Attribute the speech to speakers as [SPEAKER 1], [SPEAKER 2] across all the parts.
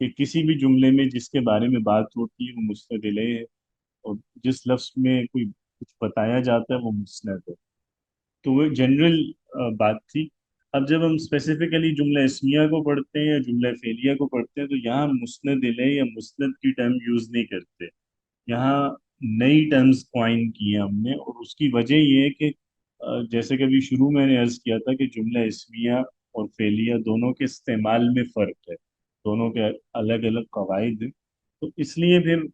[SPEAKER 1] کہ کسی بھی جملے میں جس کے بارے میں بات ہوتی ہے وہ مسند الیہ ہے، اور جس لفظ میں کوئی کچھ بتایا جاتا ہے وہ مسند ہے. تو وہ جنرل بات تھی. اب جب ہم اسپیسیفکلی جملہ اسمیہ کو پڑھتے ہیں یا جملہ فعلیہ کو پڑھتے ہیں تو یہاں مسند الیہ یا مسند کی ٹرم یوز نہیں کرتے. یہاں نئی ٹرمز کوائن کی ہیں ہم نے، اور اس کی وجہ یہ ہے کہ جیسے کہ ابھی شروع میں نے عرض کیا تھا کہ جملہ اسمیہ اور فعلیہ دونوں کے استعمال میں فرق ہے، دونوں کے الگ الگ قواعد ہیں. تو اس لیے پھر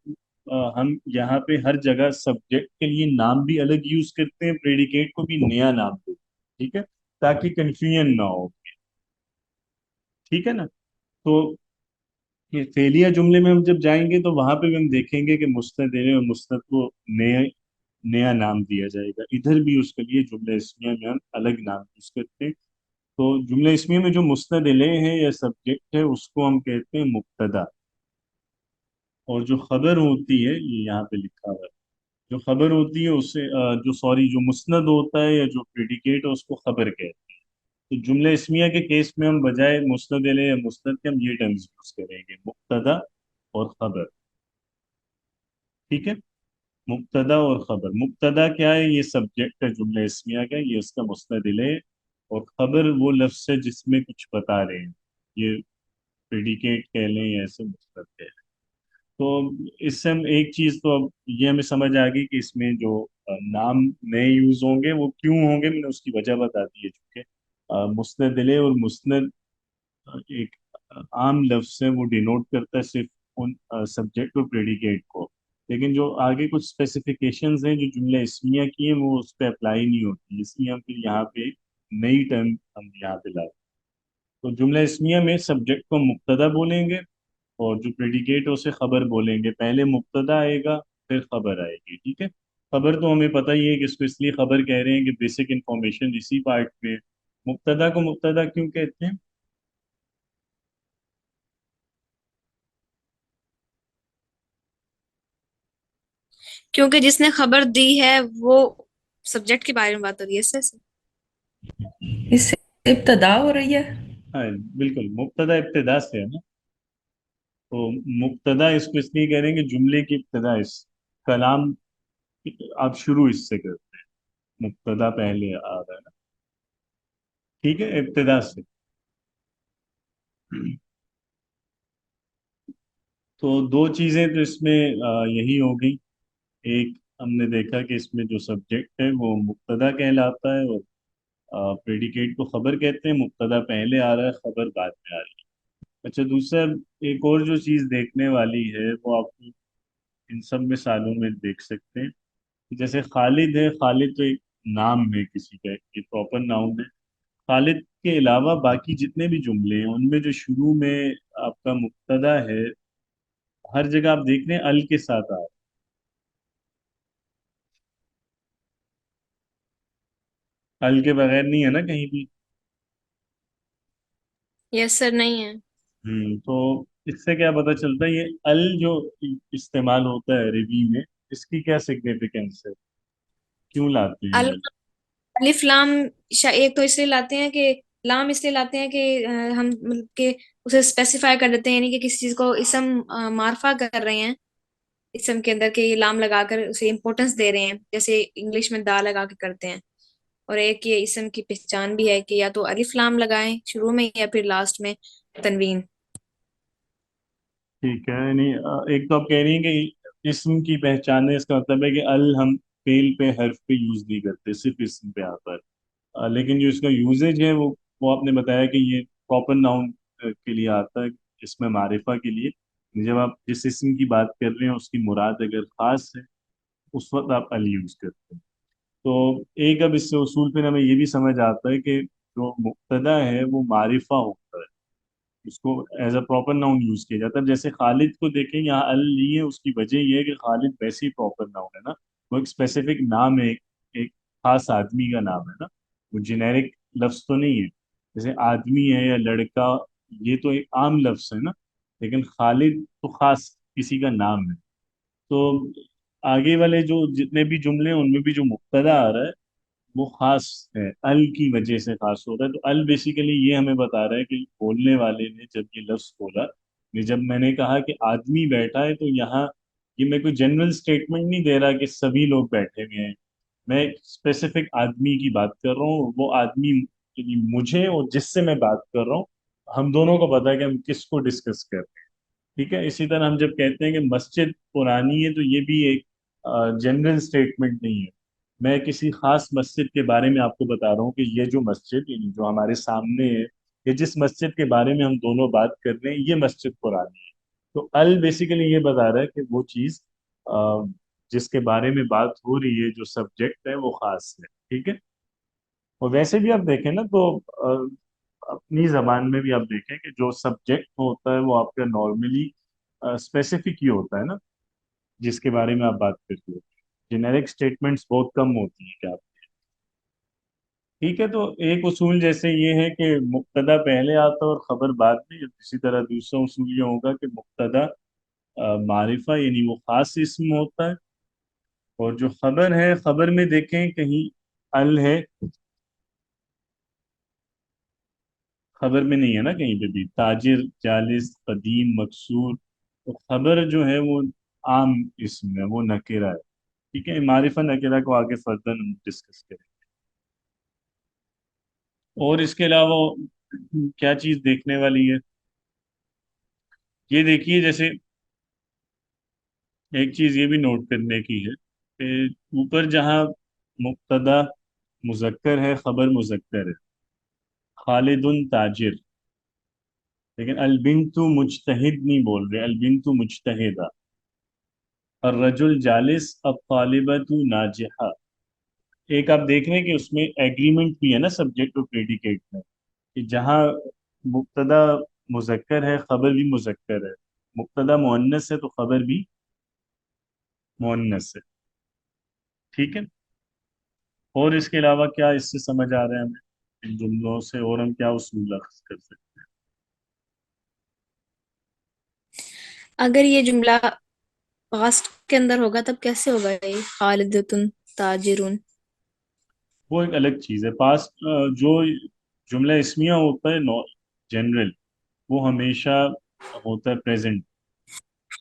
[SPEAKER 1] ہم یہاں پہ ہر جگہ سبجیکٹ کے لیے نام بھی الگ یوز کرتے ہیں، پریڈیکیٹ کو بھی نیا نام دیتے ہیں. ٹھیک ہے، تاکہ کنفیوژن نہ ہو. ٹھیک ہے نا. تو یہ فعلیہ جملے میں ہم جب جائیں گے تو وہاں پہ بھی ہم دیکھیں گے کہ مستند اور مستند کو نیا نیا نام دیا جائے گا. ادھر بھی اس کے لیے جملہ اسمیہ میں ہم الگ نام یوز کرتے ہیں. تو جملہ اسمیہ میں جو مستند الیہ ہے یا سبجیکٹ ہے اس کو ہم کہتے ہیں مبتدا. اور جو خبر ہوتی ہے یہ یہاں پہ لکھا ہوا ہے، جو خبر ہوتی ہے اسے جو مسند ہوتا ہے یا جو پریڈیکیٹ ہے اس کو خبر کہتے ہیں. تو جملہ اسمیہ کے کیس میں ہم بجائے مسند الیہ یا مستند کے ہم یہ ٹرمز یوز کریں گے، مبتدا اور خبر. ٹھیک ہے، مبتدا اور خبر. مبتدا کیا ہے؟ یہ سبجیکٹ ہے جملہ اسمیہ کا، یہ اس کا مستند الیہ. اور خبر وہ لفظ ہے جس میں کچھ بتا رہے ہیں، یہ پریڈیکیٹ کہہ لیں یا ایسے مستند کہہ لیں. تو اس سے ہم ایک چیز تو اب یہ ہمیں سمجھ آ گئی کہ اس میں جو نام نئے یوز ہوں گے وہ کیوں ہوں گے. میں نے اس کی وجہ بتا دی ہے، چونکہ مستند الیہ اور مسند ایک عام لفظ ہے، وہ ڈینوٹ کرتا ہے صرف ان سبجیکٹ اور پریڈیکیٹ کو. لیکن جو آگے کچھ اسپیسیفیکیشنز ہیں جو جملہ اسمیہ کی ہیں وہ اس پہ اپلائی نہیں ہوتی، اس لیے ہم پھر یہاں پہ نئی ٹرم ہم یہاں پہ لائیں. تو جملہ اسمیہ میں سبجیکٹ کو مبتدا بولیں گے اور جو پریڈیکیٹ ہے اسے خبر بولیں گے. پہلے مبتدا آئے گا پھر خبر آئے گی. ٹھیک ہے. خبر تو ہمیں پتہ ہی ہے کہ اس کو اس لیے خبر کہہ رہے ہیں کہ بیسک انفارمیشن اسی پارٹ میں. مبتدا کو مبتدا کیوں کہتے ہیں؟
[SPEAKER 2] کیونکہ جس نے خبر دی ہے وہ سبجیکٹ کے بارے میں بات ہو رہی ہے اس سے.
[SPEAKER 3] اس سے ابتدا ہو رہی ہے.
[SPEAKER 1] ہاں بالکل، مبتدا ابتدا سے ہے نا. تو مبتدا اس کو اس لیے کہہ رہے ہیں کہ جملے کی ابتدا اس کلام آپ شروع اس سے کرتے ہیں، مبتدا پہلے آ رہا ہے نا. ٹھیک ہے، ابتدا سے. تو دو چیزیں تو اس میں یہی ہو گئی. ایک، ہم نے دیکھا کہ اس میں جو سبجیکٹ ہے وہ مبتدا کہلاتا ہے اور پریڈیکیٹ کو خبر کہتے ہیں. مبتدا پہلے آ رہا ہے، خبر بعد میں آ رہی ہے. اچھا، دوسرا ایک اور جو چیز دیکھنے والی ہے وہ آپ ان سب مثالوں میں دیکھ سکتے ہیں. جیسے خالد ہے، خالد تو ایک نام ہے کسی کا، یہ پراپر ناؤن ہے. خالد کے علاوہ باقی جتنے بھی جملے ہیں ان میں جو شروع میں آپ کا مبتدا ہے ہر جگہ آپ دیکھ رہے ہیں ال کے ساتھ آ رہا ہے، ال کے بغیر نہیں ہے نا کہیں بھی.
[SPEAKER 2] یس سر، نہیں ہے.
[SPEAKER 1] تو اس سے کیا پتہ چلتا ہے یہ ال جو استعمال ہوتا ہے عربی میں، اس کی کیا سگنیفیکینس ہے، کیوں لاتے ہیں ال؟
[SPEAKER 2] الف لام ایک تو اس لیے لاتے ہیں کہ لام اس لیے لاتے ہیں کہ ہم مطلب کہ اسے اسپیسیفائی کر دیتے ہیں، یعنی کہ کسی چیز کو اسم معرفہ کر رہے ہیں اسم کے اندر، کہ یہ لام لگا کر اسے امپورٹنس دے رہے ہیں، جیسے انگلش میں دا لگا کے کرتے ہیں. اور ایک یہ اسم کی پہچان بھی ہے کہ یا تو الف لام لگائیں شروع میں یا پھر لاسٹ میں تنوین.
[SPEAKER 1] ٹھیک ہے، یعنی ایک تو آپ کہہ رہی ہیں کہ اسم کی پہچان ہے، اس کا مطلب ہے کہ ال ہم فعل پہ حرف پہ یوز نہیں کرتے، صرف اسم پہ آتا ہے. لیکن جو اس کا یوزیج ہے وہ آپ نے بتایا کہ یہ پراپر ناؤن کے لیے آتا ہے، اس میں معرفہ کے لیے. جب آپ جس اسم کی بات کر رہے ہیں اس کی مراد اگر خاص ہے اس وقت آپ ال یوز کرتے ہیں. تو ایک اب اس سے اصول پہ ہمیں یہ بھی سمجھ آتا ہے کہ جو مبتدا ہے وہ معرفہ ہوتا ہے، اس کو as a proper noun use کیا جاتا ہے. جیسے خالد کو دیکھیں یہاں ال نہیں ہے، اس کی وجہ یہ ہے کہ خالد ویسے ہی پراپر ناؤن ہے نا، وہ ایک اسپیسیفک نام ہے، ایک خاص آدمی کا نام ہے نا، وہ جنیرک لفظ تو نہیں ہے. جیسے آدمی ہے یا لڑکا، یہ تو ایک عام لفظ ہے نا، لیکن خالد تو خاص کسی کا نام ہے. تو آگے والے جو جتنے بھی جملے ہیں ان میں بھی جو مبتدا آ رہا ہے وہ خاص ہے، ال کی وجہ سے خاص ہو رہا ہے. تو ال بیسیکلی یہ ہمیں بتا رہا ہے کہ بولنے والے نے جب یہ لفظ بولا جب میں نے کہا کہ آدمی بیٹھا ہے تو یہاں یہ میں کوئی جنرل اسٹیٹمنٹ نہیں دے رہا کہ سبھی لوگ بیٹھے ہوئے ہیں. میں ایک اسپیسیفک آدمی کی بات کر رہا ہوں. وہ آدمی یعنی مجھے اور جس سے میں بات کر رہا ہوں ہم دونوں کو پتا ہے کہ ہم کس کو ڈسکس کر رہے ہیں. ٹھیک ہے. اسی طرح ہم جب کہتے ہیں کہ مسجد پرانی ہے تو یہ بھی ایک جنرل اسٹیٹمنٹ نہیں ہے. میں کسی خاص مسجد کے بارے میں آپ کو بتا رہا ہوں کہ یہ جو مسجد یعنی جو ہمارے سامنے ہے یا جس مسجد کے بارے میں ہم دونوں بات کر رہے ہیں یہ مسجد پرانی ہے. تو ال بیسیکلی یہ بتا رہا ہے کہ وہ چیز جس کے بارے میں بات ہو رہی ہے جو سبجیکٹ ہے وہ خاص ہے. ٹھیک ہے. اور ویسے بھی آپ دیکھیں نا تو اپنی زبان میں بھی آپ دیکھیں کہ جو سبجیکٹ ہوتا ہے وہ آپ کا نارملی اسپیسیفک ہی ہوتا ہے نا جس کے بارے میں آپ بات کرتے ہو. جنیرک اسٹیٹمنٹس بہت کم ہوتی ہیں کیا. ٹھیک ہے. تو ایک اصول جیسے یہ ہے کہ مبتدا پہلے آتا ہے اور خبر بعد میں. اسی طرح دوسرا اصول یہ ہوگا کہ مبتدا معرفہ یعنی وہ خاص اسم ہوتا ہے اور جو خبر ہے خبر میں دیکھیں کہیں ال ہے خبر میں نہیں ہے نا کہیں پہ بھی. تاجر جالس قدیم مقصور تو خبر جو ہے وہ عام اسم ہے وہ نکرہ ہے. ٹھیک ہے. معرفہ نکرہ کو آگے فردن ڈسکس کریں. اور اس کے علاوہ کیا چیز دیکھنے والی ہے یہ دیکھیے. جیسے ایک چیز یہ بھی نوٹ کرنے کی ہے کہ اوپر جہاں مبتدا مذکر ہے خبر مذکر ہے خالد تاجر لیکن البنت مجتہد نہیں بول رہے البنت مجتہدہ. الرجل جالس الطالبۃ ناجحہ. ایک آپ دیکھ رہے ہیں کہ اس میں ایگریمنٹ بھی ہے نا سبجیکٹ اور پریڈیکیٹ میں کہ جہاں مبتدا مذکر ہے خبر بھی مذکر ہے. مبتدا مؤنث ہے تو خبر بھی مؤنث ہے. ٹھیک ہے. اور اس کے علاوہ کیا اس سے سمجھ آ رہا ہے ہمیں ان جملوں سے اور ہم کیا اصول اخذ کر سکتے
[SPEAKER 2] اگر یہ جملہ پاسٹ کے اندر ہوگا تب کیسے ہوگا یہ خالدتن تاجرون؟
[SPEAKER 1] وہ ایک الگ چیز ہے. پاسٹ جو جملہ اسمیہ ہوتا ہے جنرل وہ ہمیشہ ہوتا ہے پریزنٹ.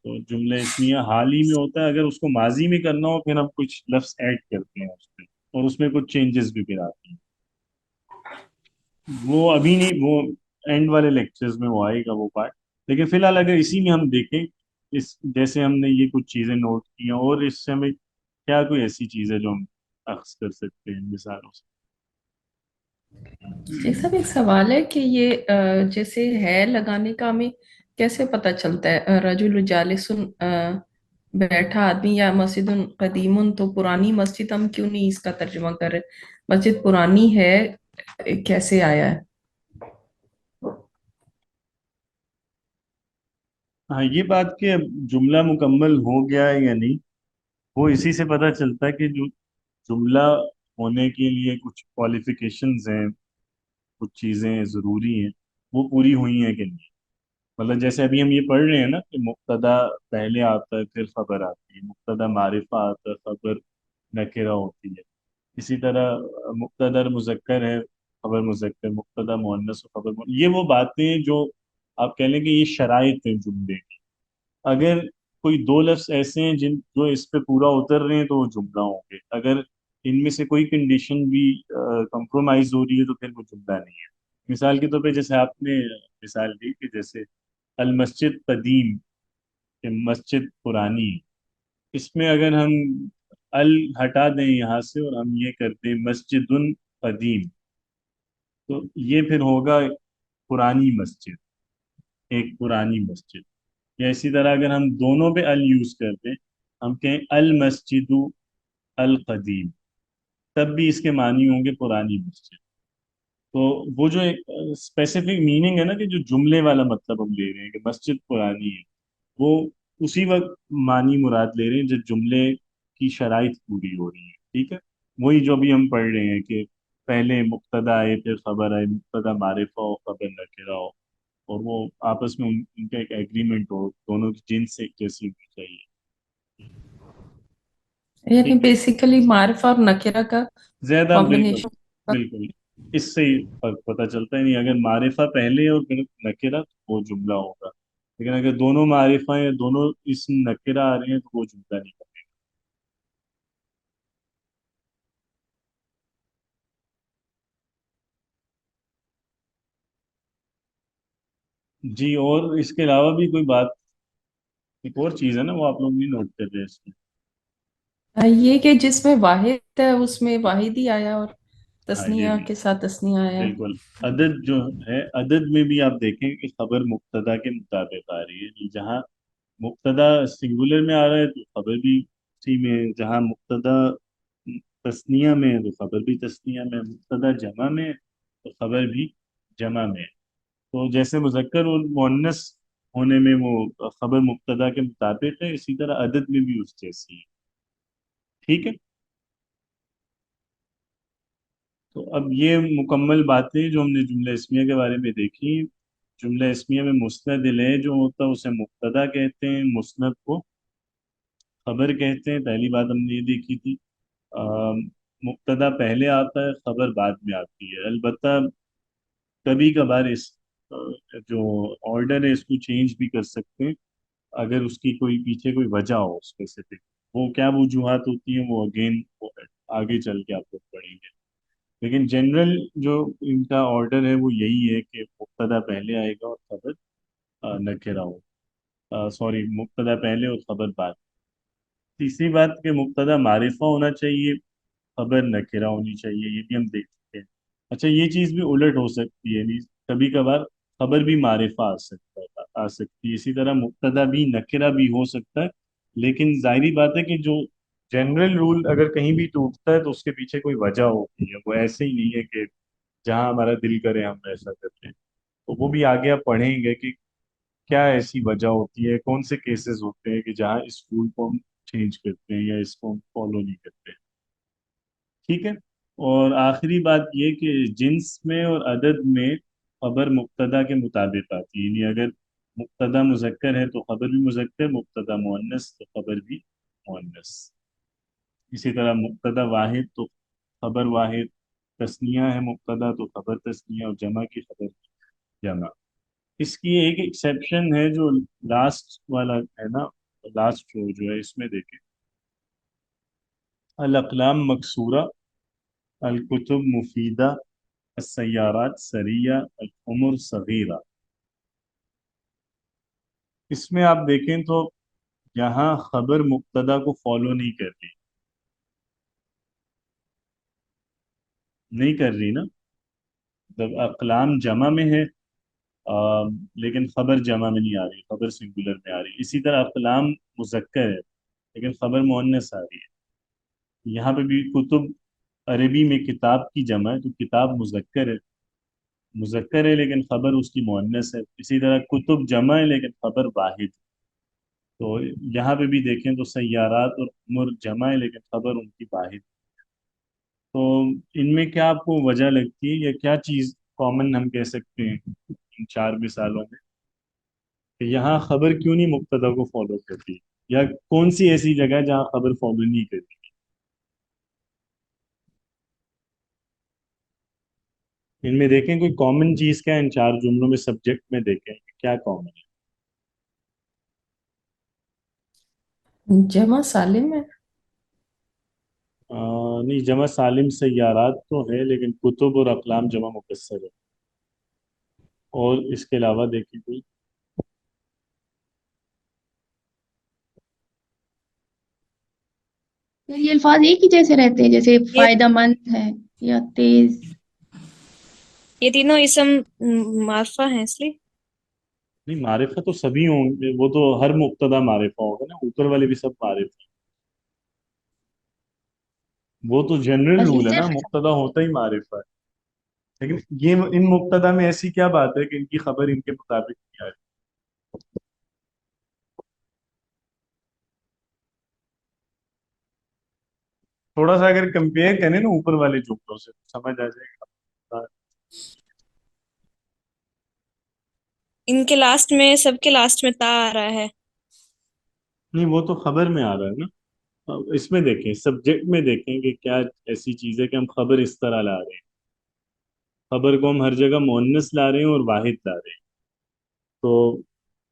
[SPEAKER 1] تو جملہ اسمیہ حال ہی میں ہوتا ہے. اگر اس کو ماضی میں کرنا ہو پھر ہم کچھ لفظ ایڈ کرتے ہیں اس پہ اور اس میں کچھ چینجز بھی پھر آتی ہیں. وہ ابھی نہیں وہ اینڈ والے لیکچرز میں وہ آئے گا وہ پارٹ. لیکن فی الحال اگر اسی میں ہم دیکھیں اس جیسے ہم نے یہ کچھ چیزیں نوٹ کی ہیں اور اس سے ہمیں کیا کوئی ایسی چیز ہے جو ہم اخذ کر سکتے ہیں مثالوں سے.
[SPEAKER 3] شیخ صاحب ایک سوال ہے کہ یہ جیسے ہے لگانے کا ہمیں کیسے پتہ چلتا ہے رجل جالسن بیٹھا آدمی یا مسجد قدیم تو پرانی مسجد ہم کیوں نہیں اس کا ترجمہ کر رہے مسجد پرانی ہے کیسے آیا ہے
[SPEAKER 1] ہاں یہ بات کہ جملہ مکمل ہو گیا ہے یا نہیں وہ اسی سے پتہ چلتا ہے کہ جو جملہ ہونے کے لیے کچھ کوالیفیکیشنز ہیں کچھ چیزیں ضروری ہیں وہ پوری ہوئی ہیں کہ نہیں. مطلب جیسے ابھی ہم یہ پڑھ رہے ہیں نا کہ مبتدا پہلے آتا ہے پھر خبر آتی ہے. مبتدا معرفہ آتا ہے خبر نکرہ ہوتی ہے. اسی طرح مبتدا مذکر ہے خبر مذکر. مبتدا مؤنث و خبر یہ وہ باتیں جو آپ کہہ لیں کہ یہ شرائط ہیں جملے کی. اگر کوئی دو لفظ ایسے ہیں جو اس پہ پورا اتر رہے ہیں تو وہ جملہ ہوں گے. اگر ان میں سے کوئی کنڈیشن بھی کمپرومائز ہو رہی ہے تو پھر وہ جملہ نہیں ہے. مثال کے طور پہ جیسے آپ نے مثال دی کہ جیسے المسجد قدیم کہ مسجد پرانی. اس میں اگر ہم ال ہٹا دیں یہاں سے اور ہم یہ کر دیں مسجد قدیم تو یہ پھر ہوگا پرانی مسجد ایک پرانی مسجد. یا اسی طرح اگر ہم دونوں پہ ال یوز کر دیں ہم کہیں المسجد القدیم تب بھی اس کے معنی ہوں گے پرانی مسجد. تو وہ جو ایک اسپیسیفک میننگ ہے نا کہ جو جملے والا مطلب ہم لے رہے ہیں کہ مسجد پرانی ہے وہ اسی وقت معنی مراد لے رہے ہیں جب جملے کی شرائط پوری ہو رہی ہے. ٹھیک ہے. وہی جو بھی ہم پڑھ رہے ہیں کہ پہلے مبتدا آئے پھر خبر آئے مبتدا معرفہ ہو خبر نکرہ ہو اور وہ آپس میں ان کا ایک ایگریمنٹ ہو دونوں کی جنس ایک جیسی ہونی چاہیے.
[SPEAKER 3] یعنی
[SPEAKER 1] ٹھیک.
[SPEAKER 3] بیسیکلی معرفہ اور نکرہ کا
[SPEAKER 1] زیادہ بالکل
[SPEAKER 3] کمبینیشن
[SPEAKER 1] بالکل اس سے ہی فرق پتہ چلتا ہے. نہیں اگر معرفہ پہلے اور پھر نکرہ تو وہ جملہ ہوگا. لیکن اگر دونوں معرفہ یا دونوں اسم نکرہ آ رہے ہیں تو وہ جملہ نہیں بنے گا. جی، اور اس کے علاوہ بھی کوئی بات، ایک اور چیز ہے نا وہ آپ لوگ نہیں نوٹ کر رہے اس میں.
[SPEAKER 3] یہ کہ جس میں واحد ہے اس میں واحد ہی آیا، اور
[SPEAKER 1] ہاں یہ
[SPEAKER 3] تسنیہ
[SPEAKER 1] بھی
[SPEAKER 3] کے ساتھ تسنیہ آیا.
[SPEAKER 1] بالکل. عدد جو ہے، عدد میں بھی آپ دیکھیں کہ خبر مبتدا کے مطابق آ رہی ہے. جہاں مبتدا سنگولر میں آ رہا ہے تو خبر بھی اسی میں ہے. جہاں مبتدا تثنیہ میں ہے تو خبر بھی تثنیہ میں ہے. مبتدا جمع میں ہے تو خبر بھی جمع میں ہے. تو جیسے مذکر اور مؤنث ہونے میں وہ خبر مبتدا کے مطابق ہے، اسی طرح عدد میں بھی اس جیسی ہے. ٹھیک ہے. تو اب یہ مکمل باتیں جو ہم نے جملہ اسمیہ کے بارے میں دیکھی. جملہ اسمیہ میں مسند الیہ جو ہوتا ہے اسے مبتدا کہتے ہیں، مسند کو خبر کہتے ہیں. پہلی بات ہم نے یہ دیکھی تھی. مبتدا پہلے آتا ہے، خبر بعد میں آتی ہے. البتہ کبھی کبھار اس جو آرڈر ہے اس کو چینج بھی کر سکتے ہیں اگر اس کی کوئی پیچھے کوئی وجہ ہو اسپیسیفک. وہ کیا وجوہات ہوتی ہیں وہ اگین آگے چل کے آپ لوگ پڑھیں گے. لیکن جنرل جو ان کا آرڈر ہے وہ یہی ہے کہ مبتدا پہلے آئے گا اور خبر نکرہ ہو. سوری، مبتدا پہلے اور خبر بعد. تیسری بات کہ مبتدا معرفہ ہونا چاہیے، خبر نکرہ ہونی چاہیے، یہ بھی ہم دیکھ چکے ہیں. اچھا، یہ چیز بھی الٹ ہو سکتی ہے، یعنی کبھی کبھار خبر بھی معرفہ آ سکتی ہے. اسی طرح مبتدا بھی نکرہ بھی ہو سکتا ہے. لیکن ظاہری بات ہے کہ جو جنرل رول اگر کہیں بھی ٹوٹتا ہے تو اس کے پیچھے کوئی وجہ ہوتی ہے. وہ ایسے ہی نہیں ہے کہ جہاں ہمارا دل کرے ہم ایسا کرتے ہیں. تو وہ بھی آگے آپ پڑھیں گے کہ کیا ایسی وجہ ہوتی ہے، کون سے کیسز ہوتے ہیں کہ جہاں اس رول کو ہم چینج کرتے ہیں یا اس کو ہم فالو نہیں کرتے. ٹھیک ہے. اور آخری بات یہ کہ جنس میں اور عدد میں خبر مبتدا کے مطابق آتی ہے. یعنی اگر مبتدا مذکر ہے تو خبر بھی مذکر، مبتدا مؤنث تو خبر بھی مؤنث. اسی طرح مبتدا واحد تو خبر واحد، تثنیہ ہے مبتدا تو خبر تثنیہ، اور جمع کی خبر جمع. اس کی ایک ایکسیپشن ہے جو لاسٹ والا ہے نا، لاسٹ رو جو ہے اس میں دیکھیں. الاقلام مکسورہ، الکتب مفیدہ، السیارات سریہ، العمر صغیرہ. اس میں آپ دیکھیں تو یہاں خبر مبتدا کو فالو نہیں کر رہی، نہیں کر رہی نا. جب اقلام جمع میں ہے لیکن خبر جمع میں نہیں آ رہی، خبر سنگولر میں آ رہی. اسی طرح اقلام مذکر ہے لیکن خبر مؤنث آ رہی ہے. یہاں پہ بھی کتب عربی میں کتاب کی جمع ہے تو کتاب مذکر ہے لیکن خبر اس کی مؤنث ہے. اسی طرح کتب جمع ہے لیکن خبر واحد. تو یہاں پہ بھی دیکھیں تو سیارات اور عمر جمع ہے لیکن خبر ان کی واحد. تو ان میں کیا آپ کو وجہ لگتی ہے یا کیا چیز کامن ہم کہہ سکتے ہیں ان چار مثالوں میں کہ یہاں خبر کیوں نہیں مبتدا کو فالو کرتی، یا کون سی ایسی جگہ ہے جہاں خبر فالو نہیں کرتی؟ ان میں دیکھیں کوئی کامن چیز کیا ہے ان چار جملوں میں، سبجیکٹ میں دیکھیں کہ کیا کامن ہے.
[SPEAKER 3] جمع سالم ہے.
[SPEAKER 1] نہیں، جمع سالم سیارات تو ہے لیکن کتب اور اقلام جمع مکسر ہے. اور اس کے علاوہ دیکھیں کوئی.
[SPEAKER 4] پھر یہ الفاظ ایک ہی جیسے رہتے ہیں، جیسے
[SPEAKER 2] یہ
[SPEAKER 4] فائدہ مند ہے یا تیز.
[SPEAKER 2] یہ تینوں اسم معرفہ ہیں اس لیے.
[SPEAKER 1] نہیں، معرفہ تو سبھی ہوں گے، وہ تو ہر مبتدا معرفہ ہوگا نا، اوپر والے بھی سب معرفہ ہیں. وہ تو جنرل
[SPEAKER 4] بس یہ
[SPEAKER 1] رول ہے نا،
[SPEAKER 4] صرف
[SPEAKER 1] مبتدا ہوتا ہی معرفہ ہے. لیکن یہ ان مبتدا میں ایسی کیا بات ہے کہ ان کی خبر ان کے مطابق نہیں آ رہی؟ تھوڑا سا اگر کمپیئر کریں نا اوپر والے جملوں سے تو سمجھ آ جائے گا.
[SPEAKER 2] ان کے لاسٹ میں، سب کے لاسٹ میں تا آ رہا ہے.
[SPEAKER 1] نہیں، وہ تو خبر میں آ رہا ہے نا. اس میں دیکھیں، سبجیکٹ میں دیکھیں کہ کیا ایسی چیز ہے کہ ہم خبر اس طرح لا رہے ہیں. خبر کو ہم ہر جگہ مؤنث لا رہے ہیں اور واحد لا رہے ہیں. تو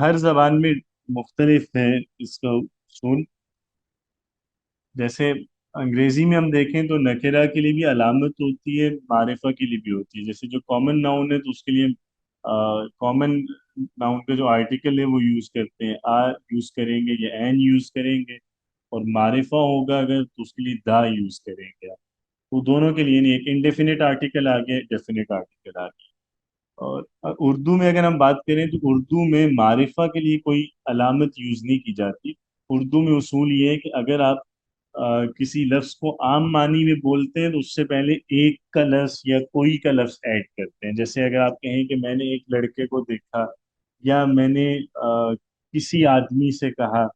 [SPEAKER 1] ہر زبان میں مختلف ہے اس کا اصول. جیسے انگریزی میں ہم دیکھیں تو نکرہ کے لیے بھی علامت ہوتی ہے، معرفہ کے لیے بھی ہوتی ہے. جیسے جو کامن ناؤن ہے تو اس کے لیے کامن ناؤن کا جو آرٹیکل ہے وہ یوز کرتے ہیں، آ یوز کریں گے یا این یوز کریں گے. اور معرفہ ہوگا اگر تو اس کے لیے دا یوز کریں گے. وہ دونوں کے لیے نہیں، ایک انڈیفینٹ آرٹیکل آ گیا، ڈیفینٹ آرٹیکل آ گیا. اور اردو میں اگر ہم بات کریں تو اردو میں معرفہ کے لیے کوئی علامت یوز نہیں کی جاتی. اردو میں اصول یہ ہے کہ اگر آپ کسی لفظ کو عام معنی میں بولتے ہیں تو اس سے پہلے ایک کا لفظ یا کوئی کا لفظ ایڈ کرتے ہیں. جیسے اگر آپ کہیں کہ میں نے ایک لڑکے کو دیکھا، یا میں نے کسی آدمی سے کہا،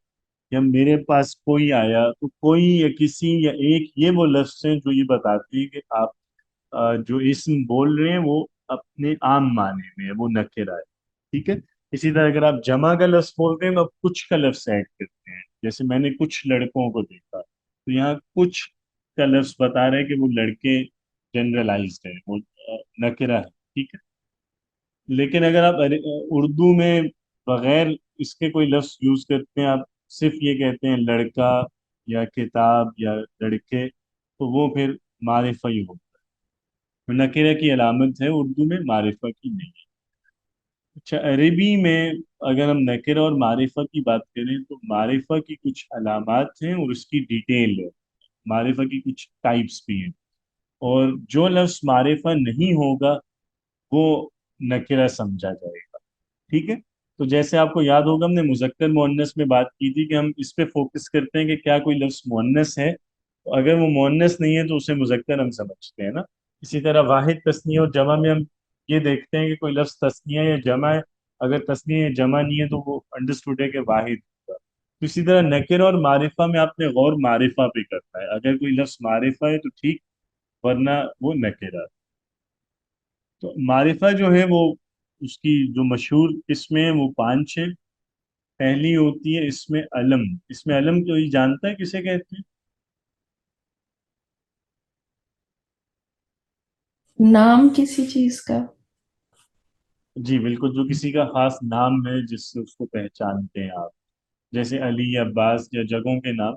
[SPEAKER 1] یا میرے پاس کوئی آیا، تو کوئی یا کسی یا ایک یہ وہ لفظ ہیں جو یہ بتاتے ہیں کہ آپ جو اسم بول رہے ہیں وہ اپنے عام معنی میں ہے، وہ نکرہ ہے. ٹھیک ہے. اسی طرح اگر آپ جمع کا لفظ بولتے ہیں تو آپ کچھ کا لفظ ایڈ کرتے ہیں. جیسے میں نے کچھ لڑکوں کو دیکھا، تو یہاں کچھ کا لفظ بتا رہے ہیں کہ وہ لڑکے جنرلائزڈ ہیں، وہ نکرہ ہے. ٹھیک ہے. لیکن اگر آپ اردو میں بغیر اس کے کوئی لفظ یوز کرتے ہیں، آپ صرف یہ کہتے ہیں لڑکا یا کتاب یا لڑکے، تو وہ پھر معرفہ ہی ہوگا. نکرہ کی علامت ہے اردو میں، معرفہ کی نہیں ہے. اچھا، عربی میں اگر ہم نکرہ اور معرفہ کی بات کریں تو معرفہ کی کچھ علامات ہیں اور اس کی ڈیٹیل ہے. معرفہ کی کچھ ٹائپس بھی ہیں، اور جو لفظ معرفہ نہیں ہوگا وہ نکرہ سمجھا جائے گا. ٹھیک ہے. تو جیسے آپ کو یاد ہوگا ہم نے مذکر مؤنث میں بات کی تھی کہ ہم اس پہ فوکس کرتے ہیں کہ کیا کوئی لفظ مؤنث ہے، تو اگر وہ مؤنث نہیں ہے تو اسے مذکر ہم سمجھتے ہیں نا. اسی طرح واحد، تثنیہ اور جمع میں ہم یہ دیکھتے ہیں کہ کوئی لفظ تثنیہ یا جمع ہے. اگر تثنیہ یا جمع نہیں ہے تو وہ انڈرسٹوڈ ہے کہ واحد ہوگا. تو اسی طرح نکرہ اور معرفہ میں آپ نے غور معرفہ پہ کرنا ہے. اگر کوئی لفظ معرفہ ہے تو ٹھیک، ورنہ وہ نکرہ ہے. تو معرفہ جو ہے وہ اس کی جو مشہور قسمیں ہیں وہ پانچ ہیں. پہلی ہوتی ہے اس میں علم. اس میں علم کوئی جانتا ہے کسے کہتے ہیں؟
[SPEAKER 3] نام کسی چیز کا.
[SPEAKER 1] جی بالکل، جو کسی کا خاص نام ہے جس سے اس کو پہچانتے ہیں آپ، جیسے علی، عباس یا جگہوں کے نام.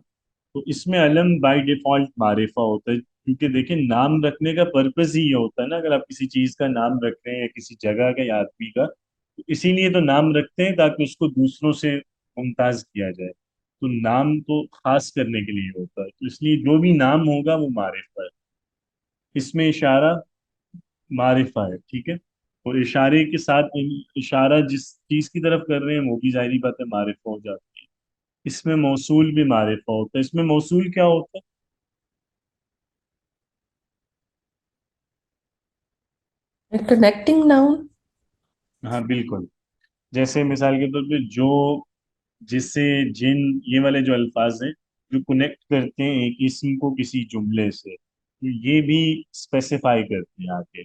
[SPEAKER 1] تو اس میں علم بائی ڈیفالٹ معرفہ ہوتا ہے، کیونکہ دیکھیں نام رکھنے کا پرپز ہی یہ ہوتا ہے نا. اگر آپ کسی چیز کا نام رکھ رہے ہیں یا کسی جگہ کا یا آدمی کا، تو اسی لیے تو نام رکھتے ہیں تاکہ اس کو دوسروں سے ممتاز کیا جائے. تو نام تو خاص کرنے کے لیے ہوتا ہے، تو اس لیے جو بھی نام ہوگا وہ معرفہ ہے. اس میں اشارہ معرفہ ہے. ٹھیک ہے. اور اشارے کے ساتھ اشارہ جس چیز کی طرف کر رہے ہیں وہ بھی ظاہری بات ہے معرفہ ہو جاتی ہے. اس میں موصول بھی معرفہ ہوتا ہے. اس میں موصول کیا ہوتا
[SPEAKER 3] کنیکٹنگ ناؤن.
[SPEAKER 1] ہے؟ ہاں بالکل. جیسے مثال کے طور پہ جو، جس سے، جن، یہ والے جو الفاظ ہیں جو کنیکٹ کرتے ہیں ایک اسم کو کسی جملے سے، تو یہ بھی اسپیسیفائی کرتے ہیں آگے.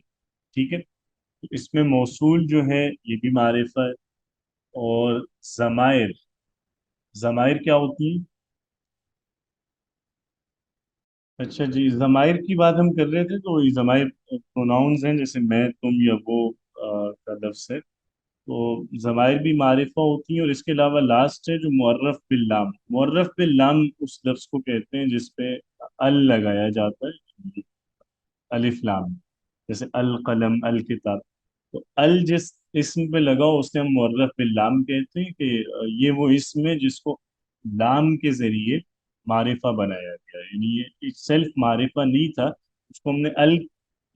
[SPEAKER 1] ٹھیک ہے. تو اس میں موصول جو ہے یہ بھی معرفہ ہے. اور ضمائر، ضمائر کیا ہوتی ہیں؟ اچھا جی، ضمائر کی بات ہم کر رہے تھے. تو یہ ضمائر پروناؤنز ہیں، جیسے میں، تم یا وہ کا لفظ ہے. تو ضمائر بھی معرفہ ہوتی ہیں. اور اس کے علاوہ لاسٹ ہے جو معرف باللام. معرف باللام اس لفظ کو کہتے ہیں جس پہ ال لگایا جاتا ہے، الف لام. جیسے القلم، الکتاب. تو ال جس اسم پہ لگا ہو اسے ہم معرف باللام کہتے ہیں کہ یہ وہ اسم ہے جس کو لام کے ذریعے معرفہ بنایا گیا. یعنی یہ سیلف معرفہ نہیں تھا، اس کو ہم نے ال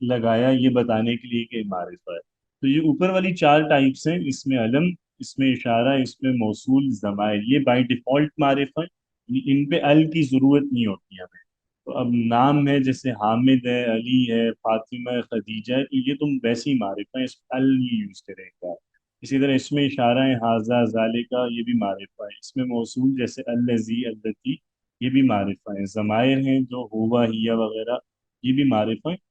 [SPEAKER 1] لگایا یہ بتانے کے لیے کہ معرفہ ہے. تو یہ اوپر والی چار ٹائپس ہیں، اس میں علم، اس میں اشارہ، اس میں موصول، ضمائر. یہ بائی ڈیفالٹ معرفہ ہے، یعنی ان پہ ال کی ضرورت نہیں ہوتی ہمیں. تو اب نام ہے جیسے حامد ہے، علی ہے، فاطمہ ہے، خدیجہ ہے، تو یہ تم ویسے ہی معرفہ ہے، اس پہ ال نہیں یوز کرے گا. اسی طرح اس میں اشارہ ہے حاذا، ذالکا، یہ بھی معرفہ ہے. اس میں موصول جیسے الذی، اللتی، یہ بھی معرفہ ہے. ضمائر ہیں جو ہوا، ہیا وغیرہ، یہ بھی معرفہ ہے.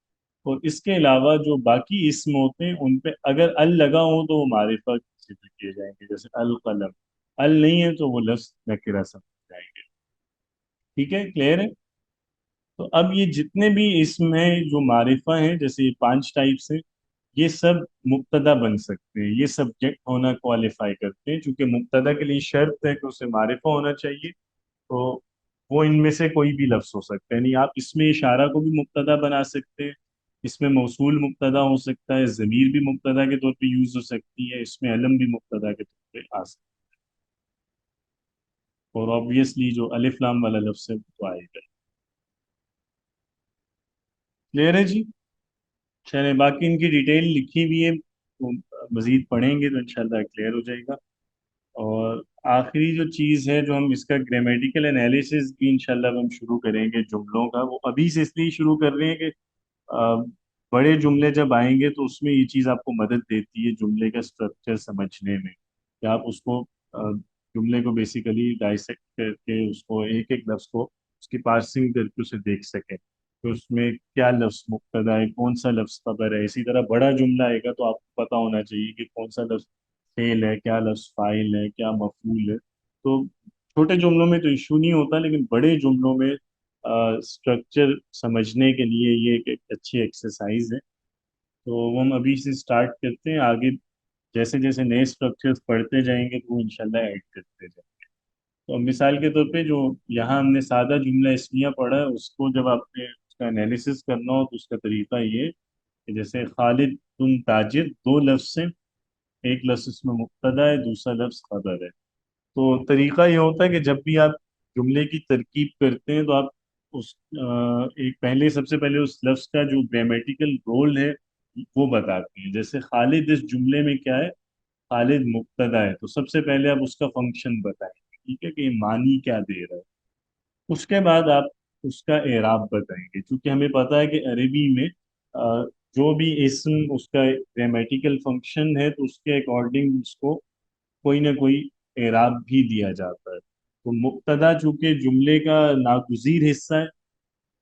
[SPEAKER 1] اور اس کے علاوہ جو باقی اسم ہوتے ہیں ان پہ اگر ال لگا ہو تو وہ معرفہ ذکر کیے جائیں گے. جیسے القلم، ال نہیں ہے تو وہ لفظ نکرہ سمجھ جائیں گے. ٹھیک ہے، کلیئر ہے. تو اب یہ جتنے بھی اسم ہیں جو معرفہ ہیں، جیسے یہ پانچ ٹائپس ہیں، یہ سب مبتدا بن سکتے ہیں، یہ سبجیکٹ ہونا کوالیفائی کرتے ہیں، چونکہ مبتدا کے لیے شرط ہے کہ اسے معرفہ ہونا چاہیے، تو وہ ان میں سے کوئی بھی لفظ ہو سکتا ہے، یعنی آپ اس میں اشارہ کو بھی مبتدا بنا سکتے ہیں، اس میں موصول مبتدا ہو سکتا ہے، ضمیر بھی مبتدا کے طور پہ یوز ہو سکتی ہے، اس میں علم بھی مبتدا کے طور پہ آ سکتا ہے، اور آبویسلی جو الف لام والا لفظ ہے وہ تو آئے گا۔ کلیئر ہے جی؟ چلیں، باقی ان کی ڈیٹیل لکھی ہوئی ہے، تو مزید پڑھیں گے تو انشاءاللہ کلیئر ہو جائے گا۔ اور آخری جو چیز ہے جو ہم اس کا گرامیٹیکل انالیسز بھی انشاءاللہ ہم شروع کریں گے جملوں کا، وہ ابھی سے اس لیے شروع کر رہے ہیں کہ بڑے جملے جب آئیں گے تو اس میں یہ چیز آپ کو مدد دیتی ہے جملے کا اسٹرکچر سمجھنے میں، کہ آپ اس کو جملے کو بیسیکلی ڈائسیکٹ کر کے اس کو ایک ایک لفظ کو اس کی پارسنگ کر کے اسے دیکھ سکیں کہ اس میں کیا لفظ مبتدا ہے، کون سا لفظ خبر ہے۔ اسی طرح بڑا جملہ آئے گا تو آپ کو پتہ ہونا چاہیے کہ کون سا لفظ فعل ہے، کیا لفظ فاعل ہے، کیا مفعول ہے۔ تو چھوٹے جملوں میں تو ایشو نہیں ہوتا، لیکن بڑے جملوں میں اسٹرکچر سمجھنے کے لیے یہ ایک اچھی ایکسرسائز ہے۔ تو وہ ہم ابھی سے اسٹارٹ کرتے ہیں، آگے جیسے جیسے نئے اسٹرکچرز پڑھتے جائیں گے تو وہ انشاءاللہ ایڈ کرتے جائیں گے۔ تو مثال کے طور پہ جو یہاں ہم نے سادہ جملہ اسمیہ پڑھا ہے، اس کو جب آپ نے اس کا انالیسس کرنا ہو تو اس کا طریقہ یہ ہے کہ جیسے خالد تم تاجر، دو لفظ ہیں، ایک لفظ اس میں مبتدا ہے، دوسرا لفظ خبر ہے۔ تو طریقہ یہ ہوتا ہے کہ جب بھی آپ جملے کی ترکیب کرتے ہیں تو آپ اس ایک پہلے سب سے پہلے اس لفظ کا جو گرامیٹیکل رول ہے وہ بتاتے ہیں۔ جیسے خالد اس جملے میں کیا ہے، خالد مبتدا ہے، تو سب سے پہلے آپ اس کا فنکشن بتائیں گے، ٹھیک ہے، کہ یہ معنی کیا دے رہا ہے۔ اس کے بعد آپ اس کا اعراب بتائیں گے، کیونکہ ہمیں پتہ ہے کہ عربی میں جو بھی اسم اس کا گرامیٹیکل فنکشن ہے تو اس کے اکارڈنگ اس کو کوئی نہ کوئی اعراب بھی دیا جاتا ہے۔ تو مبتدا چونکہ جملے کا ناگزیر حصہ ہے،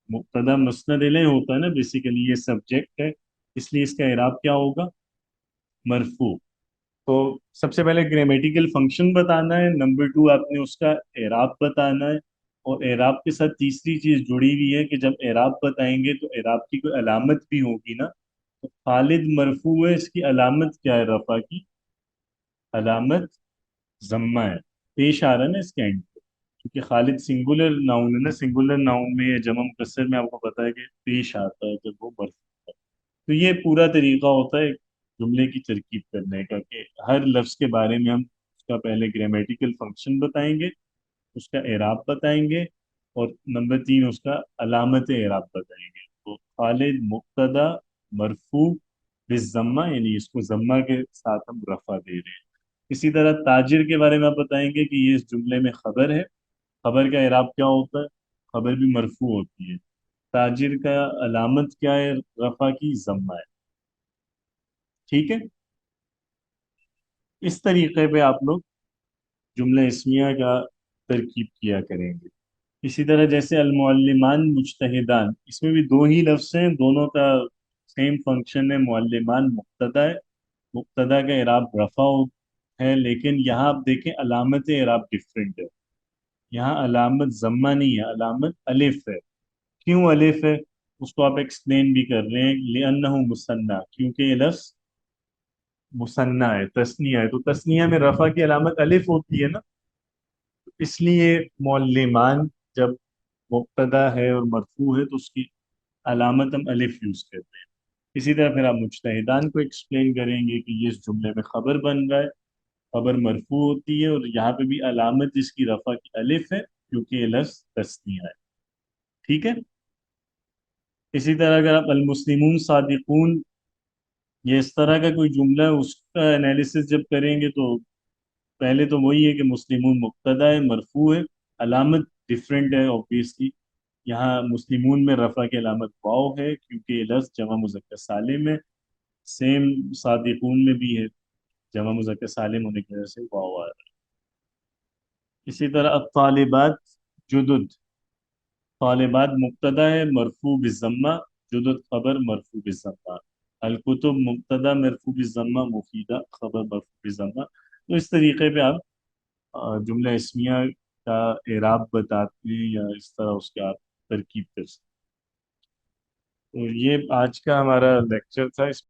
[SPEAKER 1] مبتدا مسند الیہ ہوتا ہے نا، بیسیکلی یہ سبجیکٹ ہے، اس لیے اس کا اعراب کیا ہوگا، مرفوع۔ تو سب سے پہلے گرامیٹیکل فنکشن بتانا ہے، نمبر 2 آپ نے اس کا اعراب بتانا ہے، اور اعراب کے ساتھ تیسری چیز جڑی ہوئی ہے کہ جب اعراب بتائیں گے تو اعراب کی کوئی علامت بھی ہوگی نا۔ تو خالد مرفوع ہے، اس کی علامت کیا ہے رفع کی، علامت ضمہ ہے، پیش آ رہا ہے نا اس کے اینڈ پہ، کیونکہ خالد سنگولر ناؤن ہے نا، سنگولر ناؤن میں یا جمع مکسر میں آپ کو پتا ہے کہ پیش آتا ہے جب وہ مرفوع ہے۔ تو یہ پورا طریقہ ہوتا ہے جملے کی ترکیب کرنے کا، کہ ہر لفظ کے بارے میں ہم اس کا پہلے گرامیٹیکل فنکشن بتائیں گے، اس کا اعراب بتائیں گے، اور نمبر 3 اس کا علامت اعراب بتائیں گے۔ تو خالد مبتدا مرفوع بالضمہ، یعنی اس کو ضمہ کے ساتھ ہم رفع دے رہے ہیں۔ اسی طرح تاجر کے بارے میں آپ بتائیں گے کہ یہ اس جملے میں خبر ہے، خبر کا اعراب کیا ہوتا ہے، خبر بھی مرفوع ہوتی ہے، تاجر کا علامت کیا ہے رفع کی، ضمہ ہے، ٹھیک ہے۔ اس طریقے پہ آپ لوگ جملہ اسمیہ کا ترکیب کیا کریں گے۔ اسی طرح جیسے المعلمان مجتہدان، اس میں بھی دو ہی لفظ ہیں، دونوں کا سیم فنکشن ہے، معلمان مبتدا ہے، مبتدا کا اعراب رفع ہے، لیکن یہاں آپ دیکھیں علامت اعراب ڈفرینٹ ہے، یہاں علامت ضمہ نہیں ہے، علامت الف ہے۔ کیوں الف ہے اس کو آپ ایکسپلین بھی کر رہے ہیں، لأنہ مثنیٰ، کیونکہ یہ لفظ مثنیٰ ہے، تثنیہ ہے، تو تثنیہ میں رفع کی علامت الف ہوتی ہے نا، اس لیے معلمان جب مبتدا ہے اور مرفوع ہے تو اس کی علامت ہم الف یوز کرتے ہیں۔ اسی طرح پھر آپ مجتہدان کو ایکسپلین کریں گے کہ یہ اس جملے میں خبر بن رہا ہے، خبر مرفوع ہوتی ہے، اور یہاں پہ بھی علامت اس کی رفع کی الف ہے کیونکہ یہ لفظ تثنیہ ہے، ٹھیک ہے۔ اسی طرح اگر آپ المسلمون صادقون، یہ اس طرح کا کوئی جملہ ہے، اس کا انالیسس جب کریں گے تو پہلے تو وہی ہے کہ مسلمون مبتدا ہے، مرفوع ہے، علامت ڈفرینٹ ہے اوبویسلی، یہاں مسلمون میں رفع کی علامت واو ہے کیونکہ یہ لفظ جمع مذکر سالم ہے، سیم صادقون میں بھی ہے، جمع مذکر سالم ہونے کی وجہ سے واو آ رہا ہے۔ اسی طرح الطالبات جدد، طالبات مبتدا ہے مرفوع بالضمہ، جدد خبر مرفوع بالضمہ، الکتب مبتدا مرفوع بالضمہ، مفیدہ خبر مرفوع بالضمہ۔ تو اس طریقے پہ آپ جملہ اسمیہ کا اعراب بتاتے ہیں یا اس طرح اس کا آپ ترکیب کر سکتے ہیں۔ تو یہ آج کا ہمارا لیکچر تھا، اس